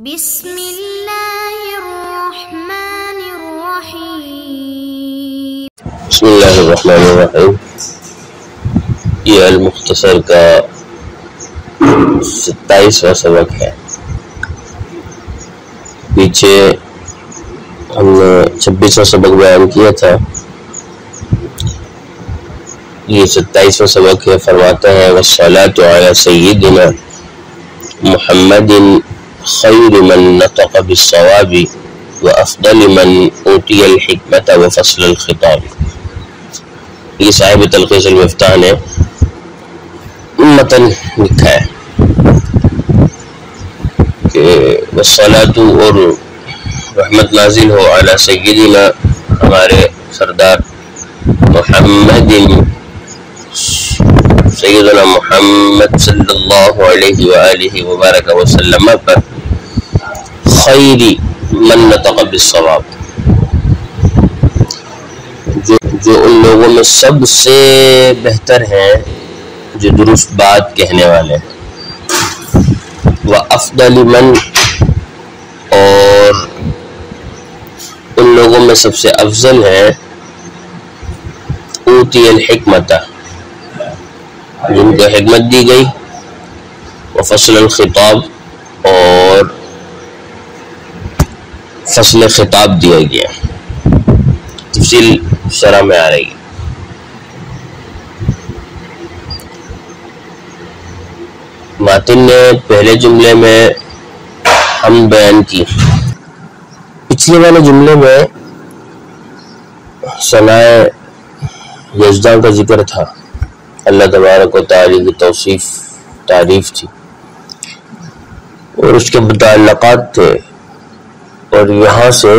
بسم اللہ الرحمن الرحیم۔ بسم اللہ الرحمن الرحیم۔ یہ المختصر کا 27واں سبق ہے۔ پیچھے ہم نے 26واں سبق بیان کیا تھا، یہ 27واں سبق ہے۔ فرماتا ہے والصلاۃ علی سیدنا محمد خیر من نطق بالصواب وافضل من اوتی الحکمت وفصل الخطاب۔ یہ صاحب تلخیص المفتاح نے متن لکھا ہے کہ والصلاۃ اور رحمت نازل ہو علی سیدنا ہمارے سردار محمد سیدنا محمد صلی اللہ علیہ وآلہ وبارک وسلم پر خیر من نطق بالصواب، جو ان لوگوں میں سب سے بہتر ہیں جو درست بات کہنے والے ہیں، وافضل من، اور ان لوگوں میں سب سے افضل ہے اوتی الحکمت، جن کو حکمت دی گئی، وفصل الخطاب، اور فصل خطاب دیا گیا۔ تفصیل شرح میں آ رہی ہے۔ ماتن نے پہلے جملے میں ہم بیان کی، پچھلے والے جملے میں ثناء یزداں کا ذکر تھا، اللہ تبارک و تعالی کی توصیف تعریف تھی اور اس کے متعلقات تھے، اور یہاں سے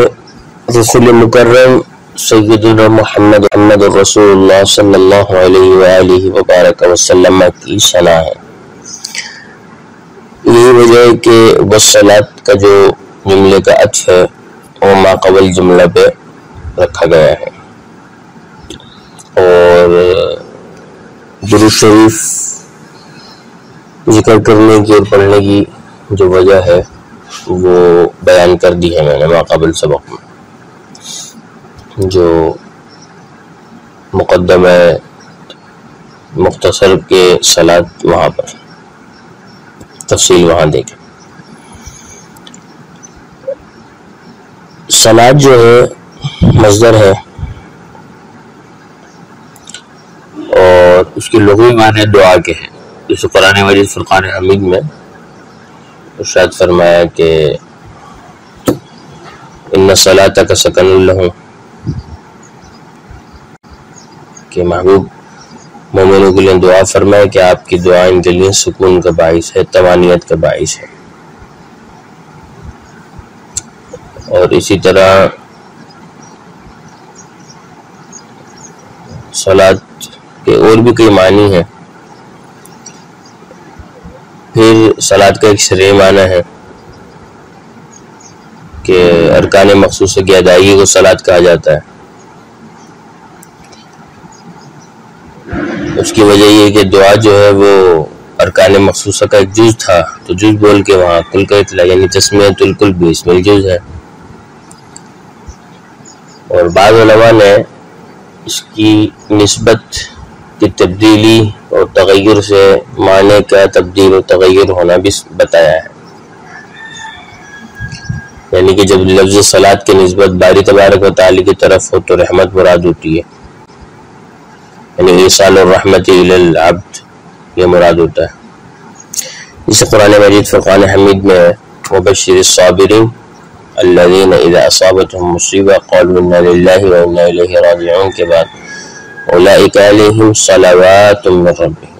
رسول مکرم سیدنا محمد رسول اللہ صلی اللہ علیہ وآلہ وبارک وسلم کی ثنا ہے۔ یہی وجہ ہے کہ والصلاۃ کا جو جملے کا عطف ہے وہ ما قبل جملہ پہ رکھا گیا ہے، اور درود شریف ذکر کرنے کی اور پڑھنے کی جو وجہ ہے وہ بیان کر دی ہے میں نے ماقبل سبق میں، جو مقدمہ مختصر کے صلاۃ وہاں پر تفصیل وہاں دیکھیں۔ صلاۃ جو ہے مصدر ہے اور اس کی لغوی معنی دعا کے ہیں، جیسے قرآن مجید فرقان حمید میں ارشاد فرمایا کہ ان صلاتک سکن لہم، کہ محبوب مومنوں کے لیے دعا فرمائے کہ آپ کی دعا ان کے لیے سکون کا باعث ہے، طمانینت کا باعث ہے۔ اور اسی طرح صلاۃ کے اور بھی کئی معنی ہیں۔ پھر صلاۃ کا ایک شرعی معنی ہے کہ ارکان مخصوصہ کی ادائیگی کو صلاۃ کہا جاتا ہے۔ اس کی وجہ یہ کہ دعا جو ہے وہ ارکان مخصوصہ کا ایک جز تھا، تو جز بول کے وہاں کل کا اطلاق، یعنی تسمیۃ الکل بھی اس میں جز ہے۔ اور بعض علماء نے اس کی نسبت کی تبدیلی اور تغیر سے معنی کا تبدیل و تغیر ہونا بھی بتایا ہے، یعنی کہ جب لفظ صلاۃ کی نسبت باری تبارک و تعالی کی طرف ہو تو رحمت مراد ہوتی ہے، یعنی ایصال الرحمت الی العبد یہ مراد ہوتا ہے۔ جسے قرآن مجید فرقان حمید میں وبشر الصابرین الذین اذا اصابتهم مصیبہ قالوا انا للہ وانا الیہ راجعون کے بعد اولئک علیہم صلوات من ربہم،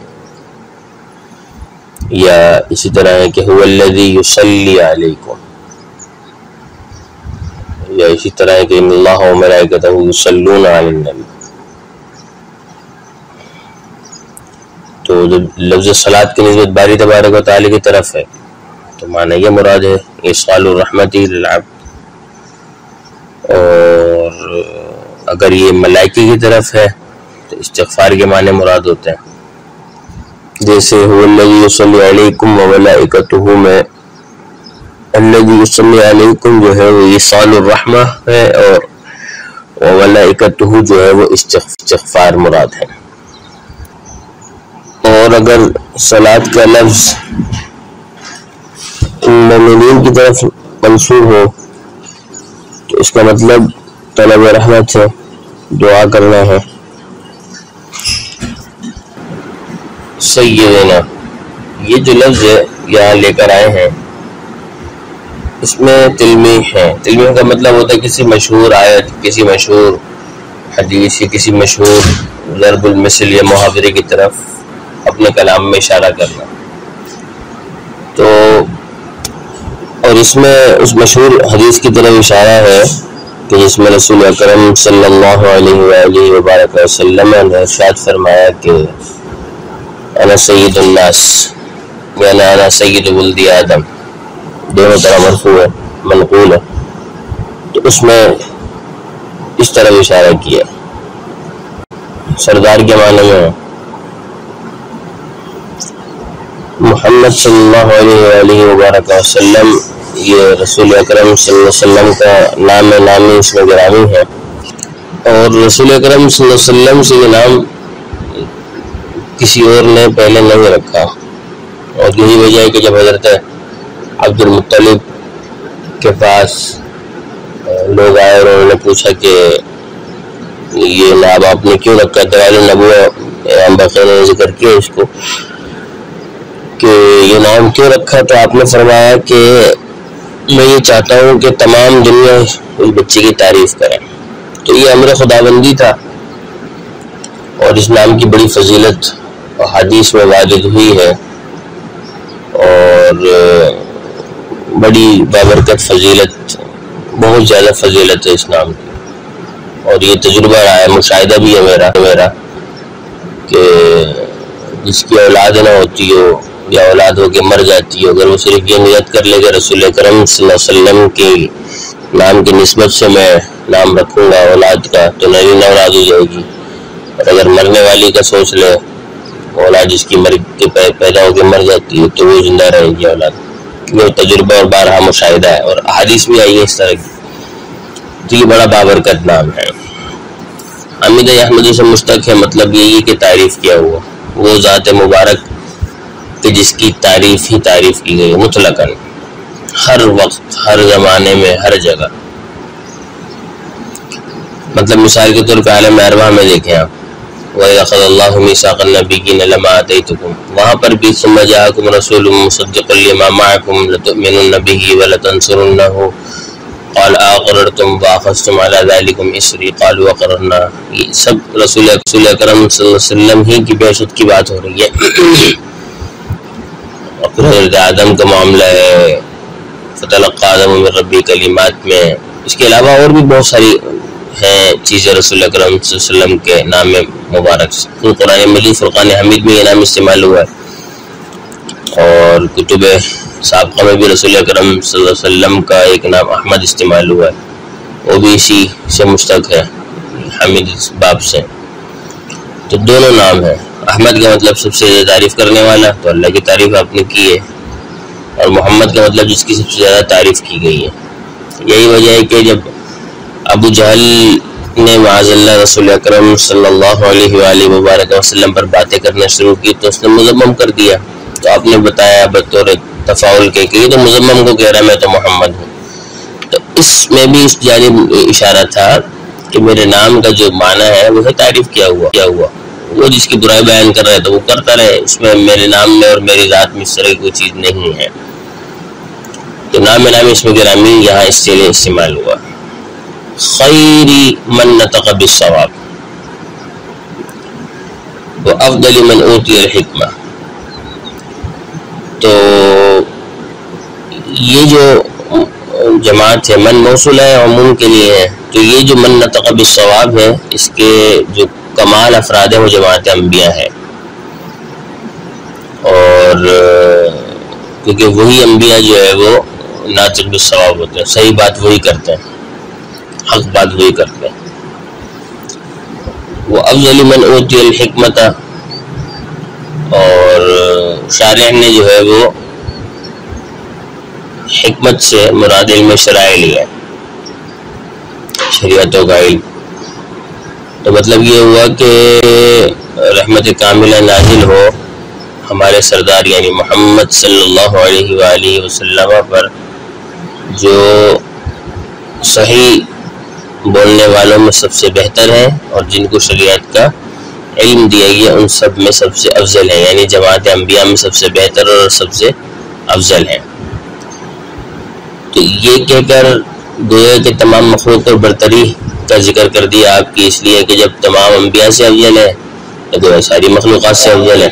یا اسی طرح ہے کہ هو الذی یصلی علیکم، یا اسی طرح ہے کہ ان اللہ وملائکتہ یصلون علی النبی۔ تو جب لفظ صلاۃ کی نسبت باری تبارک و تعالی کی طرف ہے تو معنی یہ مراد ہے ایصال الرحمت للعبد، اور اگر یہ ملائکہ کی طرف ہے تو استغفار کے معنی مراد ہوتے ہیں، جیسے هو الذی یصلی علیکم وملائکتہ میں الذی یصلی علیکم جو ہے وہ ایصال الرحمہ ہے، اور وملائکتہ جو ہے وہ استغفار مراد ہے۔ اور اگر صلاۃ کا لفظ مومنین کی طرف منسوب ہو تو اس کا مطلب طلب رحمت ہے، دعا کرنا ہے۔ سیدنا، یہ جو لفظ ہے یہاں لے کر آئے ہیں، اس میں تلمیح ہے۔ تلمیح کا مطلب ہوتا ہے کسی مشہور آیت، کسی مشہور حدیث یا کسی مشہور ضرب المثل یا محاورے کی طرف اپنے کلام میں اشارہ کرنا۔ تو اور اس میں اس مشہور حدیث کی طرف اشارہ ہے کہ جس میں رسول اکرم صلی اللہ علیہ وآلہ وبارک وسلم نے ارشاد فرمایا کہ انا سید الناس یعنی انا سید ولد آدم، دونوں طرح مرفوع ہے، منقول ہے۔ تو اس میں اس طرح اشارہ کیا، سردار کے معنی میں محمد صلی اللہ علیہ وآلہ وبارک وسلم، یہ رسول اکرم صلی اللہ علیہ وسلم کا نام نامی اس میں گرامی ہے، اور رسول اکرم صلی اللہ علیہ وسلم سے یہ نام کسی اور نے پہلے نہیں رکھا، اور یہی وجہ ہے کہ جب حضرت عبد المطلب کے پاس لوگ آئے اور انہوں نے پوچھا کہ یہ نام آپ نے کیوں رکھا، دلائل النبوہ امام باقر نے ذکر کیا اس کو کہ یہ نام کیوں رکھا، تو آپ نے فرمایا کہ میں یہ چاہتا ہوں کہ تمام دنیا اس بچے کی تعریف کریں۔ تو یہ امر خداوندی تھا، اور اس نام کی بڑی فضیلت حدیث میں وارد ہوئی ہے، اور بڑی بابرکت فضیلت، بہت زیادہ فضیلت ہے اس نام کی۔ اور یہ تجربہ رہا ہے، مشاہدہ بھی ہے میرا کہ جس کی اولاد نہ ہوتی ہو یا اولاد ہو کے مر جاتی ہو، اگر وہ صرف یہ نیت کر لے کہ رسول اکرم صلی اللہ علیہ وسلم کی نام کی نسبت سے میں نام رکھوں گا اولاد کا، تو نئی اولاد ہو جائے گی۔ اور اگر مرنے والی کا سوچ لے، اولاد جس کی پیدا ہو کے مر جاتی ہے تو وہ زندہ رہے گی اولاد۔ یہ تجربہ اور بارہا مشاہدہ ہے، اور حدیث بھی آئی ہے اس طرح کی۔ تو یہ بڑا بابرکت نام ہے۔ حمید احمدی سے مشتق ہے، مطلب یہی کہ تعریف کیا ہوا، وہ ذات مبارک کہ جس کی تعریف ہی تعریف کی گئی مطلقاً، ہر وقت، ہر زمانے میں، ہر جگہ۔ مطلب مثال کے طور پہ عالم ارواح میں دیکھیں آپ، وَإِذْ أَخَذَ اللَّهُ مِيثَاقَ النَّبِيِّينَ لَمَا آتَيْتُكُمْ، وہاں پر بھی ثُمَّ جَاءَكُمْ رَسُولٌ مُصَدِّقٌ لِمَا مَعَكُمْ لَتُؤْمِنُنَّ بِهِ وَلَتَنْصُرُنَّهُ قال اقررتم واخذتم على ذلكم اسری قالوا اقررنا۔ یہ سب رسول اکرم صلی اللہ علیہ وسلم ہی کی بعثت کی بات ہو رہی ہے۔ حضرت آدم کا معاملہ ہے، فتلقى آدم من ربی کلمات میں۔ اس کے علاوہ اور بھی بہت ساری ہیں چیزیں رسول اکرم صلی اللہ علیہ وسلم کے نام مبارک سے۔ قرآن مجید فرقان حمید میں یہ نام استعمال ہوا ہے، اور کتب سابقہ میں بھی رسول اکرم صلی اللہ علیہ وسلم کا ایک نام احمد استعمال ہوا ہے، وہ بھی اسی سے مشتق ہے، حمید باب سے۔ تو دونوں نام ہیں۔ احمد کا مطلب سب سے زیادہ تعریف کرنے والا، تو اللہ کی تعریف آپ نے کی ہے، اور محمد کا مطلب جس کی سب سے زیادہ تعریف کی گئی ہے۔ یہی وجہ ہے کہ جب ابو جہل نے معاذ اللہ رسول اکرم صلی اللہ علیہ وآلہ وبارک وسلم پر باتیں کرنا شروع کی تو اس نے مذمم کر دیا، تو آپ نے بتایا بطور تفاعل کے کہ یہ تو مذمم کو کہہ رہا میں تو محمد ہوں۔ تو اس میں بھی اس جانب اشارہ تھا کہ میرے نام کا جو معنی ہے وہ ہے تعریف کیا ہوا، وہ جس کی برائی بیان کر رہے تو وہ کرتا رہے، اس میں میرے نام میں اور میری ذات میں اس طرح کی کوئی چیز نہیں ہے۔ تو نام اس میں گرامی یہاں اس کے لیے استعمال ہوا۔ خیری من نطق بالصواب وافضل من اوتی الحکمہ، تو یہ جو جماعت ہے من موصول ہے، عموم کے لیے ہے، تو یہ جو من نطق بالصواب ہے اس کے جو کمال افراد ہیں وہ جماعت انبیاء ہے، اور کیونکہ وہی انبیاء جو ہے وہ ناطق بالصواب ہوتے ہیں، صحیح بات وہی کرتے ہیں، حق بات وہی کرتے ہیں۔ وہ افضل من اوتی الحکمت، اور شارح نے جو ہے وہ حکمت سے مراد علم شرائع لیا، شریعتوں کا علم. تو مطلب یہ ہوا کہ رحمت کاملہ نازل ہو ہمارے سردار یعنی محمد صلی اللہ علیہ وآلہ وسلم پر، جو صحیح بولنے والوں میں سب سے بہتر ہیں اور جن کو شریعت کا علم دیا گیا ان سب میں سب سے افضل ہیں، یعنی جماعت انبیاء میں سب سے بہتر اور سب سے افضل ہیں. تو یہ کہہ کر گویا کہ تمام مخلوق پر برتری کا ذکر کر دیا آپ کی، اس لیے کہ جب تمام انبیاء سے افضل ہے تو گویا ساری مخلوقات سے افضل ہے.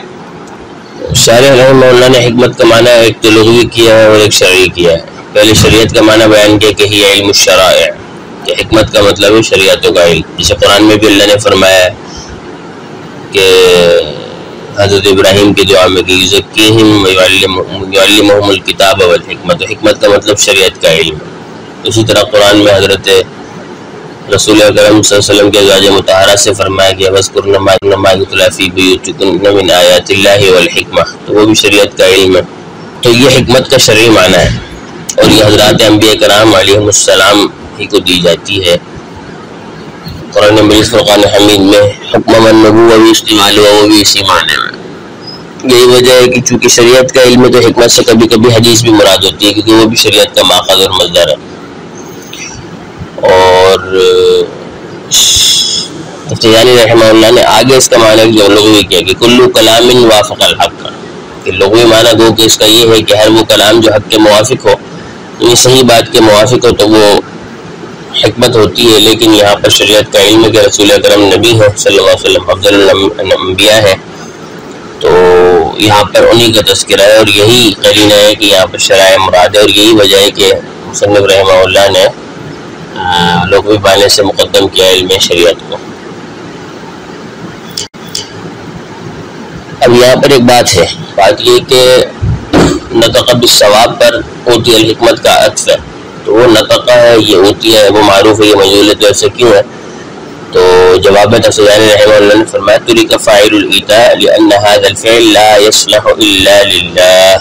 شارح رحمہ اللہ نے حکمت کا معنی ایک تو لغوی کیا ہے اور ایک شرعی کیا ہے. پہلے شریعت کا معنی بیان کیا کہ ہی علم الشرائع، کہ حکمت کا مطلب ہے شریعتوں کا علم. جسے قرآن میں بھی اللہ نے فرمایا کہ حضرت ابراہیم کی دعا میں کہ یزکیہم ویعلمہم الکتاب والحکمت، حکمت کا مطلب شریعت کا علم. اسی طرح قرآن میں حضرت رسول اکرم صلی اللہ علیہ وسلم کے ازواج مطہرات سے فرمایا کہ وَاذْكُرْنَ مَا يُتْلَىٰ فِي بُيُوتِكُنَّ مِنْ آیَاتِ اللَّهِ وَالْحِکْمَةِ، تو وہ بھی شریعت کا علم ہے. تو یہ حکمت کا شرعی معنی ہے اور یہ حضرات انبیاء کرام علیہم السلام ہی کو دی جاتی ہے. قرآن مجید فرقان حمید میں حکم النبوہ بھی استعمال ہوا، وہ بھی اسی معنی میں. یہی وجہ ہے کہ چونکہ شریعت کا علم ہے تو حکمت سے کبھی کبھی حدیث بھی مراد ہوتی ہے، کیونکہ وہ بھی شریعت کا ماخذ اور مصدر ہے. اور تفتیانی رحمہ اللہ نے آگے اس کا معنی جو لغوی کیا کہ کلو کلام وافق الحق، کہ لغوی معنی گو کہ اس کا یہ ہے کہ ہر وہ کلام جو حق کے موافق ہو، یہ صحیح بات کے موافق ہو تو وہ حکمت ہوتی ہے. لیکن یہاں پر شریعت کا علم کہ رسول اکرم نبی ہے صلی اللہ علیہ وسلم افضل الانبیاء ہے، تو یہاں پر انہی کا تذکرہ ہے اور یہی قرینہ ہے کہ یہاں پر شرائع مراد ہے. اور یہی وجہ ہے کہ مصنف رحمہ اللہ نے لغوی معنی سے مقدم کیا علم شریعت کو. اب یہاں پر ایک بات ہے، بات یہ کہ نطق بالصواب پر اوتی الحکمت کا عطف ہے. تو وہ نطق ہے، یہ اوتی ہے، وہ معروف ہے، یہ مجہول ہے، تو ایسے کیوں ہے؟ تو جواب میں تفسیرانی رحمہ اللہ نے فرمایا تُرِكَ فاعل الایتاء لأن هذا الفعل لا يصلح الا للہ،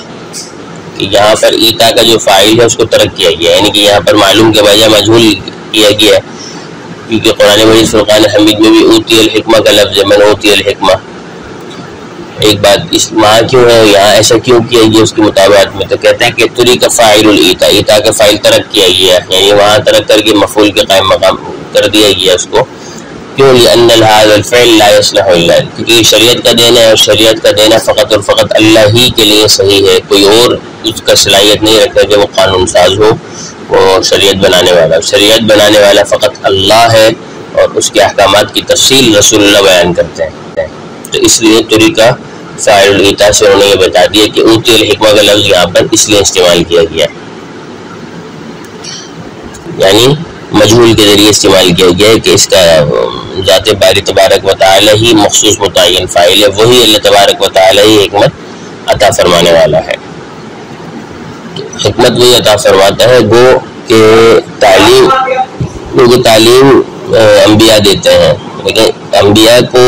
کہ یہاں پر ایتا کا جو فاعل ہے اس کو ترک کیا گیا، یعنی کہ یہاں پر معلوم کے بجائے مجہول کیا گیا، کیونکہ قرآن مجید فرقان حمید میں بھی اوتی الحکمہ کا لفظ ہے، من اوتی الحکمہ. ایک بات اس وہاں کیوں ہے، یہاں ایسا کیوں کیا گیا اس کے مطابقات میں؟ تو کہتے ہیں کہ تُرِكَ فاعل الایتاء، ایتا کا فاعل ترک کیا گیا، یعنی وہاں ترک کر کے مفعول کے قائم مقام کر دیا گیا اس کو. کیوں؟ لأن هذا الفعل لا يصلح الا، کیونکہ شریعت کا دینا ہے اور شریعت کا دینا فقط اور فقط اللہ ہی کے لیے صحیح ہے، کوئی اور اس کا صلاحیت نہیں رکھتا کہ وہ قانون ساز ہو، وہ شریعت بنانے والا. شریعت بنانے والا فقط اللہ ہے اور اس کے احکامات کی تفصیل رسول اللہ بیان کرتے ہیں. تو اس لیے طریقہ فاعل الایتاء سے انہوں نے یہ بتا دیا کہ اوتی الحکمہ کا لفظ یہاں پر اس لیے استعمال کیا گیا، یعنی مجہول کے ذریعے استعمال کیا گیا ہے کہ اس کا ذات باری تبارک و تعالی ہی مخصوص متعین فاعل ہے، وہی اللہ تبارک و تعالی ہی حکمت عطا فرمانے والا ہے. حکمت وہی عطا فرماتا ہے، گو کہ تعلیم انبیاء دیتے ہیں، لیکن انبیاء کو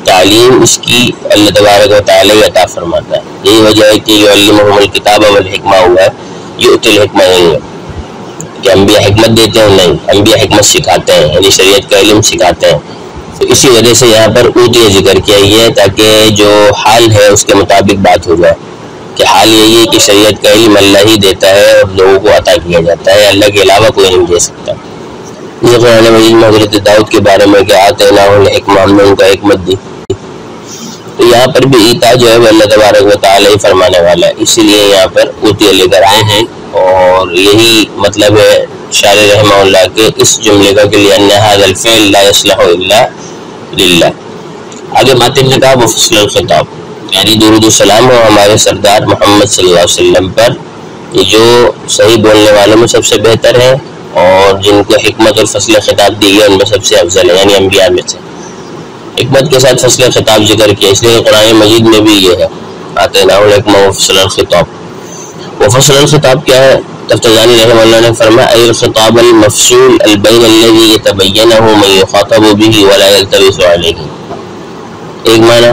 تعلیم اس کی اللہ تبارک و تعالی عطا فرماتا ہے. یہی وجہ ہے کہ یعلمہم الکتاب والحکمہ ہوا ہے، یؤتی الحکمہ نہیں ہے کہ انبیاء حکمت دیتے ہیں، نہیں، انبیاء حکمت سکھاتے ہیں، یعنی شریعت کا علم سکھاتے ہیں. تو اسی وجہ سے یہاں پر اوتی ذکر کیا یہ تاکہ جو حال ہے اس کے مطابق بات ہو جائے کہ حال یہی ہے کہ شریعت کا علم اللہ ہی دیتا ہے اور لوگوں کو عطا کیا جاتا ہے، اللہ کے علاوہ کوئی نہیں دے سکتا. یہ قرآن مجید میں حضرت داؤد کے بارے میں کہ آتیناہ الحکمہ، ہم نے ان کو حکمت دی. تو یہاں پر بھی ایتا جو ہے وہ اللہ تبارک و تعالی فرمانے والا ہے، اسی لیے یہاں پر اوتی لے کر آئے ہیں. اور یہی مطلب ہے شارح رحمہ اللہ کے اس جملے کا کہ لأن هذا الفعل لا يصلح الا للہ. آگے ماتن نے کہا وفصل الخطاب، یعنی درود و سلام ہو ہمارے سردار محمد صلی اللہ علیہ وسلم پر جو صحیح بولنے والوں میں سب سے بہتر ہیں اور جن کو حکمت اور فصل خطاب دی گئی ان میں سب سے افضل ہے، یعنی انبیاء میں سے. حکمت کے ساتھ فصل خطاب ذکر کیا، اس لیے قرآن مجید میں بھی یہ ہے آتیناہ الحکمہ وفصل الخطاب. وفصل الخطاب کیا ہے؟ تفتزانی رحمہ اللہ نے فرمایا ای الخطاب المفصول البین الذی یتبینہ من یخاطب به ولا یلتبس علیہ. ایک معنی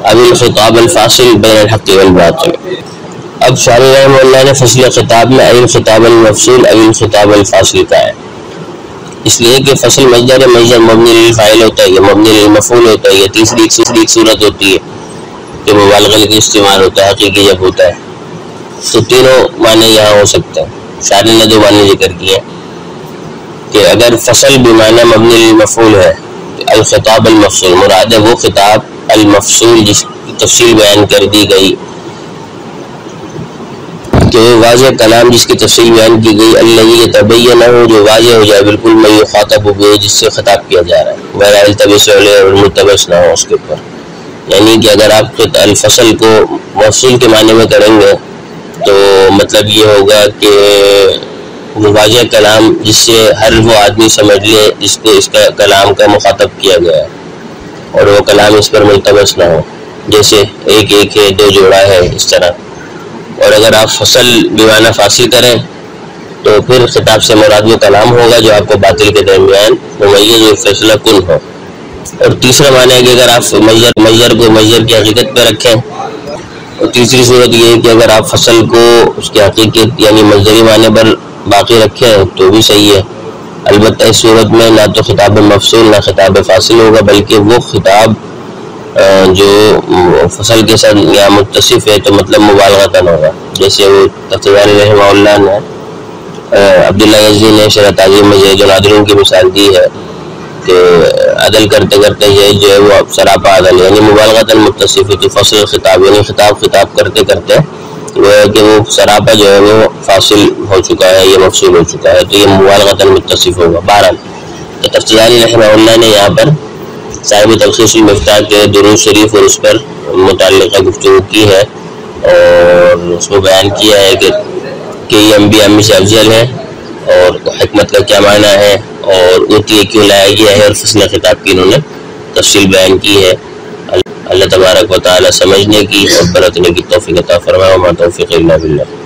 اب الخطاب الفاصل بین الحق والباطل، اب شارح رحمہ اللہ نے فصل خطاب میں الخطاب المفصول الخطاب الفاصل کا ہے، اس لیے کہ فصل مصدر ہے، مصدر مبنی للفاعل ہوتا ہے، یہ مبنی للمفعول ہوتا ہے، یہ تیسری صورت ہوتی ہے کہ مبالغہ کا استعمال ہوتا ہے حقیقی جب ہوتا ہے، تو تینوں معنی یہاں ہو سکتے ہیں۔ شارح نے دو معنی ذکر کیے کہ اگر فصل بمعنی مبنی للمفعول ہے، الخطاب المفصول مراد ہے وہ خطاب المفصول جس کی تفصیل بیان کر دی گئی، کہ واضح کلام جس کی تفصیل بیان کی گئی، الذی یتبین ہو جو واضح ہو جائے بالکل میں یخاطب بہ جس سے خطاب کیا جا رہا ہے، غیر التبس علیہ اور ملتبس نہ ہو اس کے اوپر، یعنی کہ اگر آپ الفصل کو مفصول کے معنی میں کریں گے تو مطلب یہ ہوگا کہ واضح کلام جس سے ہر وہ آدمی سمجھ لے جس کو اس کا کلام کا مخاطب کیا گیا ہے، اور وہ کلام اس پر ملتبس نہ ہو، جیسے ایک ایک ہے، دو جوڑا ہے، اس طرح۔ اور اگر آپ فصل بمعنی فاصل کریں تو پھر خطاب سے مراد وہ کلام ہوگا جو آپ کو باطل کے درمیان ممیز و فیصلہ کن ہو۔ اور تیسرا معنی ہے کہ اگر آپ مصدر کو مصدر کی حقیقت پہ رکھیں، اور تیسری صورت یہ ہے کہ اگر آپ فصل کو اس کی حقیقت یعنی مصدری معنی پر باقی رکھیں تو بھی صحیح ہے۔ البتہ اس صورت میں نہ تو خطاب مفصول نہ خطاب فاصل ہوگا، بلکہ وہ خطاب جو فصل کے ساتھ یا متصف ہے تو مطلب مبالغتاً ہوگا، جیسے وہ تفتزانی رحمہ اللہ نے عبداللہ یزدی نے شرح تعظیم میں زید العدل کی مثال دی ہے کہ عدل کرتے کرتے زید جو ہے وہ سراپا عدل یعنی مبالغتاً متصف ہے، تو فصل خطاب یعنی خطاب کرتے کرتے وہ ہے کہ وہ سراپا جو ہے وہ فاصل ہو چکا ہے، یہ مفصول ہو چکا ہے، تو یہ مبالغتاً متصف ہوگا۔ بہرحال تو تفتزانی رحمہ اللہ نے یہاں پر صاحب تلخیص المفتاح کے درود شریف اور اس پر متعلقہ گفتگو کی ہے، اور اس کو بیان کیا ہے کہ یہ انبیاء میں سے افضل ہے، اور حکمت کا کیا معنی ہے، اور اوتیہ کیوں لایا گیا ہے، اور فصل خطاب کی انہوں نے تفصیل بیان کی ہے۔ اللہ تبارک و تعالی سمجھنے کی اور برتنے کی توفیق عطا فرمائے، وما توفیق الا باللہ۔